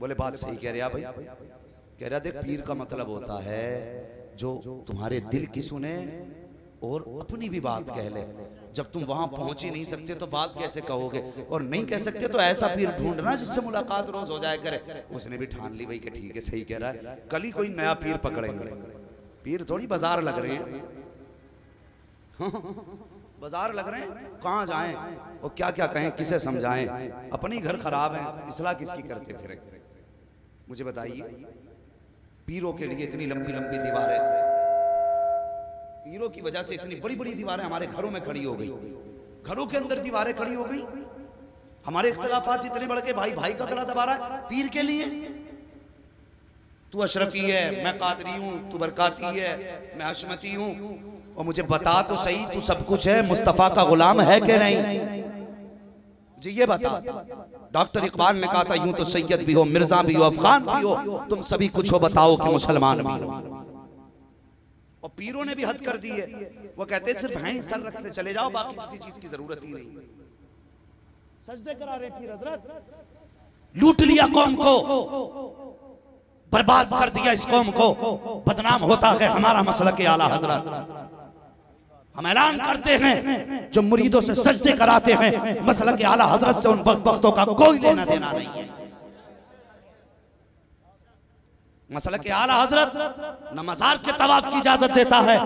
बोले बात सही कह रहा भाई। कह रहा देख पीर का मतलब होता है जो तुम्हारे दिल की सुने और अपनी भी बात कह ले। जब तुम वहां पहुंच ही नहीं सकते तो बात कैसे कहोगे, और नहीं कह सकते तो ऐसा पीर ढूंढना जिससे मुलाकात रोज हो जाए करे। उसने भी ठान ली भाई कि ठीक है सही कह रहा है, कल ही कोई नया पीर पकड़ेंगे। पीर थोड़ी बाजार लग रहे हैं, बाजार लग रहे हैं, कहाँ जाएं और क्या क्या कहें, किसे समझाएं, अपनी घर खराब है, इसलाह किसकी करते फिरे। मुझे बताइए पीरों के लिए इतनी लंबी लंबी दीवारें, पीरों की वजह से इतनी बड़ी बड़ी दीवारें हमारे घरों में खड़ी हो गई, घरों के अंदर दीवारें खड़ी हो गई। हमारे इख्तिलाफात इतने बढ़ गए, भाई भाई का गला दबा रहा है पीर के लिए। तू अशरफी है, मैं कादरी हूं, तू बरकाती है, मैं हशमती हूं, और मुझे बता तो सही तू सब कुछ है, मुस्तफा का गुलाम है कि नहीं? जी ये बता। डॉक्टर इकबाल ने कहा था यूं तो सैयद भी हो, मिर्जा भी हो, अफगान भी हो, तुम सभी कुछ हो, बताओ कि मुसलमान भी हो। और पीरों ने भी हद कर दी है, वो कहते सिर्फ हैं सर रखते चले जाओ, बाकी किसी चीज की जरूरत ही नहीं। सजदे करा रहे पीर हजरत, लूट लिया कौम को, बर्बाद कर दिया इस कौम को, बदनाम होता है हमारा मसलक आला हजरत। हम ऐलान करते हैं जो मुरीदों से सजदे कराते हैं मसलक आला हजरत से उन बख्तों का कोई लेना देना नहीं है। मसलक आला हजरत न मज़ार के तवाफ की इजाजत देता है,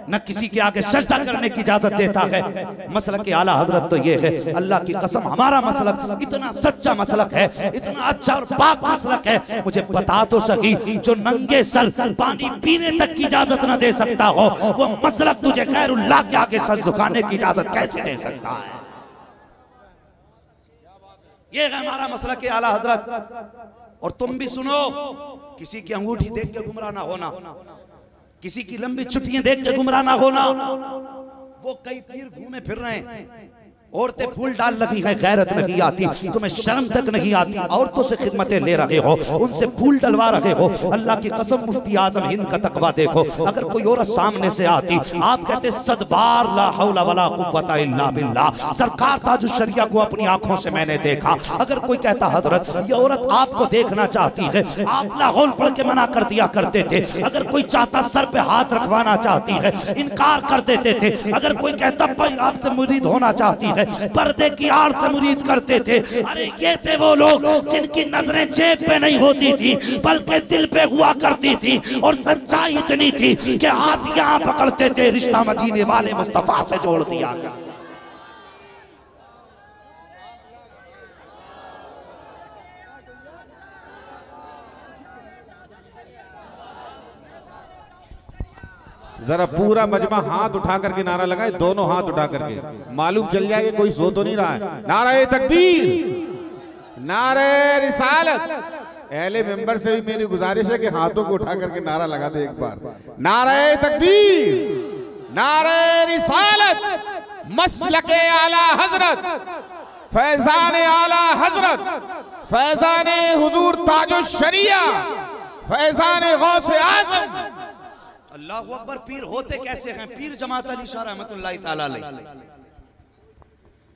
न किसी के आगे सजदा करने की इजाजत देता है। मसलक आला हजरत तो ये है, अल्लाह की कसम हमारा मसलक इतना सच्चा मसलक है, इतना अच्छा और पाक मसलक है। मुझे बता तो सही, जो नंगे सर पानी पीने तक की इजाजत न दे सकता हो, वो मसलक तुझे गैरुल्लाह के आगे सर झुकाने की इजाजत कैसे दे सकता है? ये है हमारा मसलक आला हजरत। और तुम भी सुनो, किसी की अंगूठी देख के गुमराह ना होना, किसी की लंबी छुट्टियां देख के गुमराह ना होना। वो कई पीर घूमे फिर रहे हैं, औरतें फूल डाल लगी है, गैरत नहीं आती, तुम्हें शर्म तक नहीं आती, औरतों से खिदमतें ले रहे हो, उनसे फूल डलवा रहे हो। अल्लाह की कसम मुफ्ती आजम हिंद का तकवा देखो, अगर कोई औरत सामने से आती, आप कहते सदबार ला हौला वला कुव्वता इल्ला बिल्लाह। सरकार ताजुश शरिया को अपनी आंखों से मैंने देखा। अगर कोई कहता हजरत ये औरत आपको देखना चाहती है, आप लाहौल पढ़ के मना कर दिया करते थे। अगर कोई चाहता सर पे हाथ रखवाना चाहती है, इनकार कर देते थे। अगर कोई कहता आपसे मुरीद होना चाहती है, पर्दे की आड़ से मुरीद करते थे। अरे ये थे वो लोग जिनकी नजरें जेब पे नहीं होती थी बल्कि दिल पे हुआ करती थी, और सच्चाई इतनी थी कि हाथ यहां पकड़ते थे, रिश्ता मदीने वाले मुस्तफा से जोड़ दिया। जरा पूरा मजमा हाथ उठा करके नारा लगाए, दोनों हाथ उठा करके, मालूम चल जाए कि कोई सो तो नहीं रहा है। नारे तकबीर, नारे रिसालत। अहले मेंबर से भी मेरी गुजारिश है कि हाथों को उठा करके नारा लगा दे एक बार। नारे तकबीर, नारे रिसालत, मसलके आला हजरत, फैजान आला हजरत, फैजान हुजूर ताजुश शरिया, फैजान गौसे आजम। अल्लाह अकबर। पीर होते कैसे हैं? पीर जमात अली शाह रहमतुल्लाहि ताला अलैह,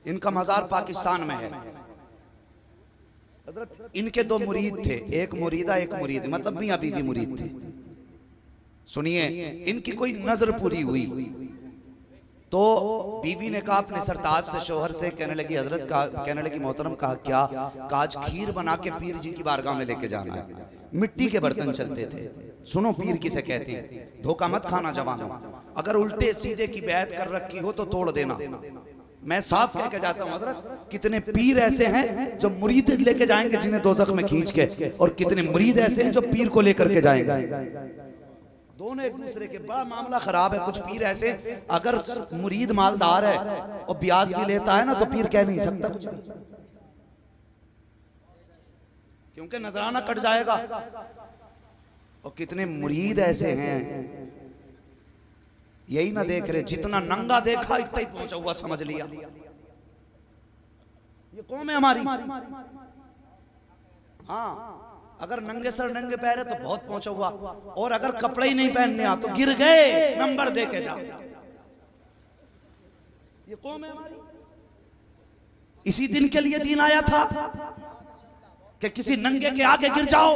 इनका मज़ार पाकिस्तान में है। इनके दो मुरीद थे, एक मुरीदा एक मुरीद, मतलब मियां बीवी मुरीद थे। सुनिए, इनकी कोई नजर पूरी हुई तो बीवी ने कहा अपने सरताज से, शोहर से, कहने लगी हजरत का, कहने लगी मोहतरम, कहा क्या? काज खीर बना के पीर जी की बारगाह में लेके जाना है। मिट्टी के बर्तन चलते थे। सुनो पीर किसे कहते हैं, धोखा मत खाना जवानों। अगर उल्टे सीधे की बैत कर रखी हो तो तोड़ देना। मैं साफ कह के जाता हूँ हजरत, कितने पीर ऐसे हैं जो मुरीद लेके जाएंगे जिन्हें दोजख में खींच के, और कितने मुरीद ऐसे हैं जो पीर को लेकर के जाएंगे। दोनों एक दूसरे के, बड़ा मामला खराब है। कुछ पीर ऐसे, अगर मुरीद मालदार है और ब्याज भी लेता है ना तो पीर कह नहीं सकता कुछ भी, क्योंकि नजराना कट जाएगा। और कितने मुरीद ऐसे हैं यही ना देख रहे, जितना नंगा देखा इतना ही पहुंचा हुआ समझ लिया। ये कौम है हमारी। हाँ, अगर नंगे सर नंगे पैर है तो बहुत पहुंचा हुआ, और अगर कपड़े ही नहीं पहनने आ तो गिर गए, नंबर दे के जाओ। ये कौम है हमारी। इसी दिन के लिए दीन आया था कि किसी नंगे के आगे गिर जाओ,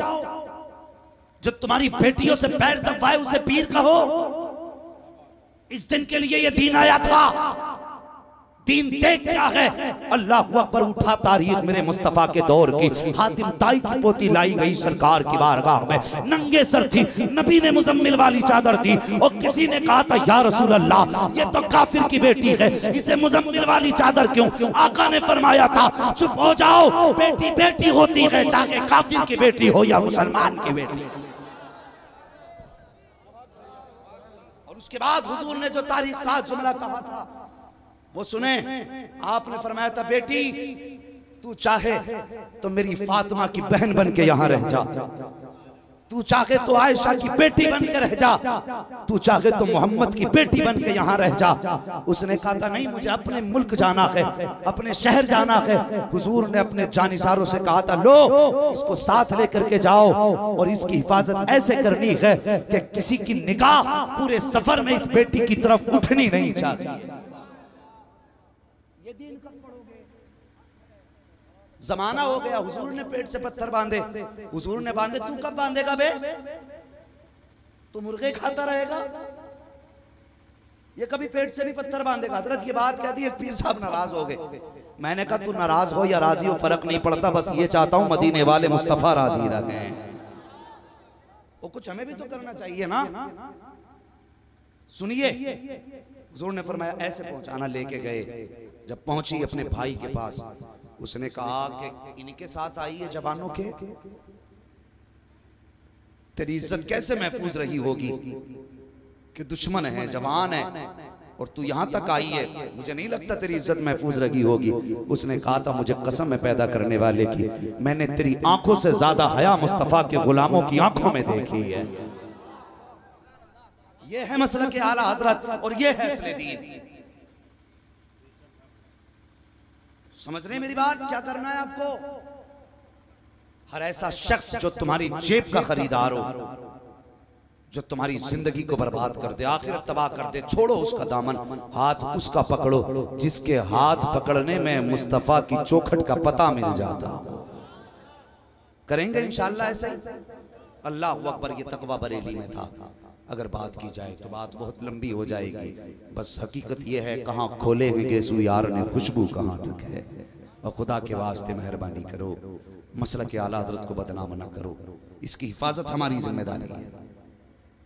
जो तुम्हारी बेटियों से पैर दबाए उसे पीर कहो। इस दिन के लिए ये दीन आया था। दीन देख क्या है, अल्लाह अकबर उठा तारीख मेरे मुस्तफा के दौर की। हातिम ताई की पोती लाई गई सरकार की बारगाह में, नंगे सर थी, नबी ने मुजम्मिल वाली चादर दी और किसी ने कहा था या रसूल अल्लाह ये तो काफिर की बेटी है, इसे मुजम्मिल वाली चादर क्यों? आका ने फरमाया था चुप हो जाओ, बेटी बेटी होती है, चाहे काफिर की बेटी हो या मुसलमान की बेटी। और उसके बाद हुजूर ने जो तारीख साथ जुमला कहा था वो सुने। आपने फरमाया था बेटी तू चाहे तो मेरी फातिमा की बहन बन के यहां रह जा, तू चाहे तो आयशा की बेटी बन के रह जा, तू चाहे तो मोहम्मद की बेटी बन के यहां रह जा। उसने कहा था नहीं मुझे अपने मुल्क जाना है, अपने शहर जाना है। हुजूर ने अपने जानिसारों से कहा था लो इसको साथ लेकर के जाओ और इसकी हिफाजत ऐसे करनी है कि किसी की निगाह पूरे सफर में इस बेटी की तरफ उठनी नहीं चाहिए। ये दीन कब पढ़ोगे? जमाना हो गया, हुजूर ने पेट से पत्थर बांधे, हुजूर ने बांधे, तू कब बांधेगा बे? तू मुर्गे खाता रहेगा? ये कभी पेट से भी पत्थर बांधेगा? हजरत ये बात कह दी, एक पीर साहब नाराज हो गए। मैंने कहा तू नाराज हो या राजी हो फर्क नहीं पड़ता, बस ये चाहता हूं मदीने वाले मुस्तफा राजी रहे। वो कुछ हमें भी तो करना चाहिए ना। सुनिए, हुजूर ने फरमाया ऐसे पहुंचाना। लेके गए, जब पहुंची अपने भाई के पास, उसने कहा कि इनके साथ आई है जवानों के, तेरी इज्जत कैसे महफूज रही होगी कि दुश्मन है, जवान है और तू यहां तक आई है, मुझे नहीं लगता तेरी इज्जत महफूज रही होगी। उसने कहा था मुझे कसम है पैदा करने वाले की, मैंने तेरी आंखों से ज्यादा हया मुस्तफा के गुलामों की आंखों में देखी है। ये है मसलक के आला हजरत और ये है असले दीन। समझ रहे मेरी बात? क्या करना है आपको? हर ऐसा शख्स जो तुम्हारी जेब का खरीदार हो, जो तुम्हारी जिंदगी को बर्बाद कर दे, आखिरत तबाह कर दे, छोड़ो उसका दामन, हाथ उसका पकड़ो जिसके हाथ पकड़ने में मुस्तफा की चौखट का पता मिल जाता। करेंगे इंशाअल्लाह ऐसे ही। अल्लाह अकबर। ये तकवा बरेली में था। अगर बात की जाए तो बात बहुत लंबी हो जाएगी, बस हकीकत यह है कहाँ खोले हैं गेसू यार ने खुशबू कहाँ तक है। और खुदा के वास्ते मेहरबानी करो, मसलक के आला हज़रत को बदनाम ना करो, इसकी हिफाजत हमारी जिम्मेदारी है।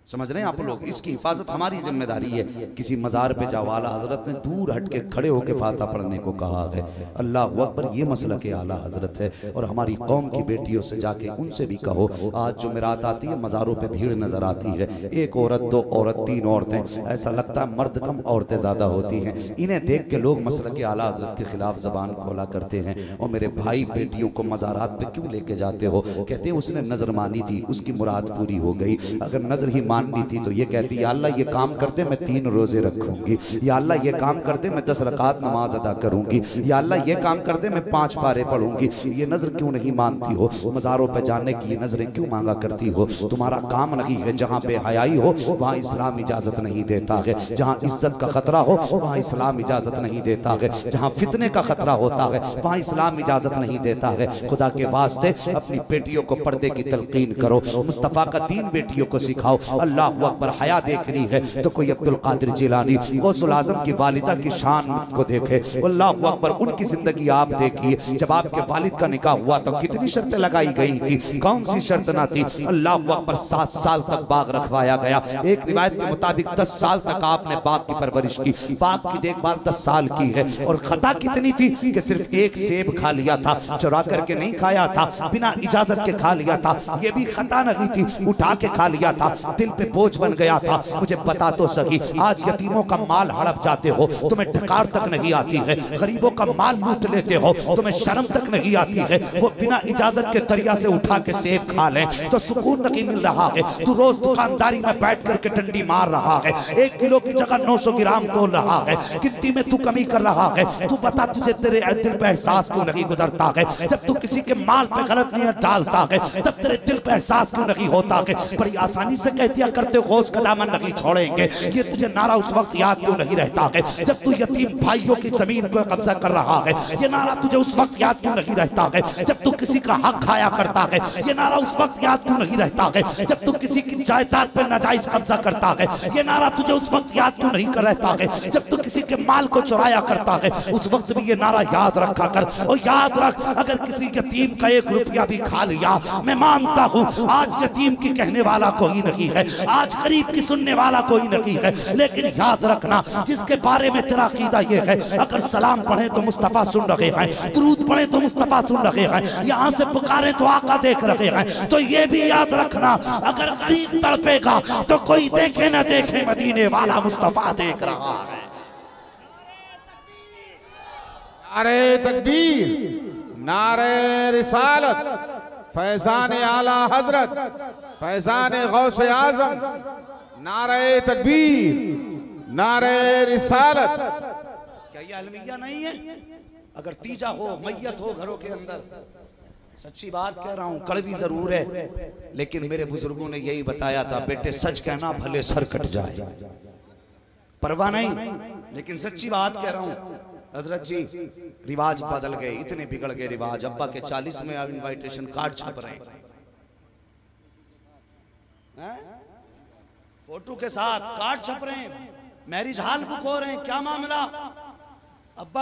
समझ रहे हैं आप लोग? इसकी हिफाजत हमारी जिम्मेदारी है। किसी मज़ार पे जाओ, आला हज़रत ने दूर हट के खड़े होकर फाता पढ़ने को कहा है। अल्लाह अकबर। ये मसला के आला हज़रत है। और हमारी कौम की बेटियों से जाके उनसे भी कहो, आज जो मिरात आती है मज़ारों पे भीड़ नज़र आती है, एक औरत, दो औरत, तीन औरतें, ऐसा लगता है मर्द कम औरतें ज़्यादा होती हैं। इन्हें देख के लोग मसला के आला हज़रत के खिलाफ ज़बान खोला करते हैं। और मेरे भाई बेटियों को मज़ारात पे क्यों लेके जाते हो? कहते हैं उसने नज़र मानी थी, उसकी मुराद पूरी हो गई। अगर नज़र ही माननी थी तो ये कहती या अल्लाह ये काम कर दे मैं 3 रोजे रखूंगी, या अल्लाह ये काम कर दे मैं 10 रकात नमाज अदा करूंगी, या अल्लाह ये काम कर दे मैं 5 पारे पढ़ूंगी। ये नजर क्यों नहीं मानती हो? मज़ारों पे जाने की नजरें क्यों मांगा करती हो? तुम्हारा काम नहीं है। जहाँ पे हयाई हो वहाँ इस्लाम इजाजत नहीं देता है। जहाँ इज्जत का खतरा हो वहाँ इस्लाम इजाजत नहीं देता है। जहाँ फितने का खतरा होता है वहाँ इस्लाम इजाजत नहीं देता है। खुदा के वास्ते अपनी बेटियों को पर्दे की तलकीन करो, मुस्तफ़ा का दीन बेटियों को सिखाओ। अल्लाह अकबर। हया देखनी है तो कोई अब्दुल कादिर जिलानी, गौसुल आजम की वालिदा की शान को देखे। अल्लाह अकबर। उनकी जिंदगी आप देखिए, जब आपके वालिद का निकाह हुआ तो कितनी शर्तें लगाई गई थी, कौन सी शर्त ना थी? अल्लाह अकबर। 7 साल तक बाग रखवाया गया। एक रिवायत के मुताबिक 10 साल तक आपने बाग की परवरिश की, बाग की देखभाल 10 साल की है। और खता कितनी थी कि सिर्फ एक सेब खा लिया था, चुरा करके नहीं खाया था, बिना इजाजत के खा लिया था। ये भी खता नहीं थी, उठा के खा लिया था, दिल पे बोझ बन गया था। मुझे बता तो सही, आज यतीमों का माल हड़प जाते हो, तुम्हें ढकार तक नहीं आती है, गरीबों का माल लूट लेते हो, तुम्हें शर्म तक नहीं आती है। वो बिना इजाजत के दरिया से उठा के सेब खा ले तो सुकून नहीं मिल रहा है। तू रोज दुकानदारी में बैठ करके डंडी मार रहा है, 1 किलो की जगह 900 ग्राम तोल रहा है, गिनती में तू कमी कर रहा है। तू बता तुझे तेरे दिल पे एहसास क्यों नहीं गुजरता है? जब तू किसी के माल पे गलत नियत डालता है तब तेरे दिल पे एहसास क्यों नहीं होता है? बड़ी आसानी से कहती दिया करते गौस का दामन नहीं छोड़ेंगे, ये तुझे नारा उस वक्त याद क्यों नहीं रहता है जब तू यतीम भाइयों की जमीन को कब्जा कर रहा है? ये नारा तुझे उस वक्त याद क्यों नहीं रहता है जब तू किसी का हक खाया करता है? ये नारा उस वक्त याद क्यों नहीं रहता है जब तू किसी की जायदाद पर नाजायज कब्जा करता है? ये नारा तुझे उस वक्त याद क्यों नहीं कर रहता है जब तू किसी के माल को चुराया करता है? उस वक्त भी ये नारा याद रखा कर। और याद रख, अगर किसी यतीम का 1 रुपया भी खा लिया, मैं मानता हूं आज यतीम की कहने वाला कोई नहीं है, आज गरीब की सुनने वाला कोई नहीं है, लेकिन याद रखना जिसके बारे में तेरा अकीदा ये है, अगर सलाम पढ़े तो मुस्तफा सुन रहे हैं, दुरूद पढ़े तो मुस्तफा सुन रहे हैं, यहां से पुकारे तो आका देख रहे हैं, तो ये भी याद रखना अगर गरीब तड़पेगा तो कोई देखे ना देखे, मदीने वाला मुस्तफा देख रहा है। नारे तकबीर, नारे रिसालत, फैजान आला हजरत, फैजान गौसे आजम, नारे तकबीर, नारे रिसालत। क्या ये अलमिया नहीं है? अगर तीजा हो, मैयत हो घरों के अंदर, सच्ची बात कह रहा हूं, कड़वी जरूर है, लेकिन मेरे बुजुर्गों ने यही बताया था, बेटे सच कहना भले सर कट जाए, परवाह नहीं, लेकिन सच्ची बात कह रहा हूं। हजरत जी रिवाज बदल गए, इतने बिगड़ गए रिवाज। अब्बा के 40 में अब इनविटेशन कार्ड छप रहे हैं, फोटो के साथ कार्ड छप रहे हैं, मैरिज हॉल बुक हो रहे हैं, क्या मामला? अब्बा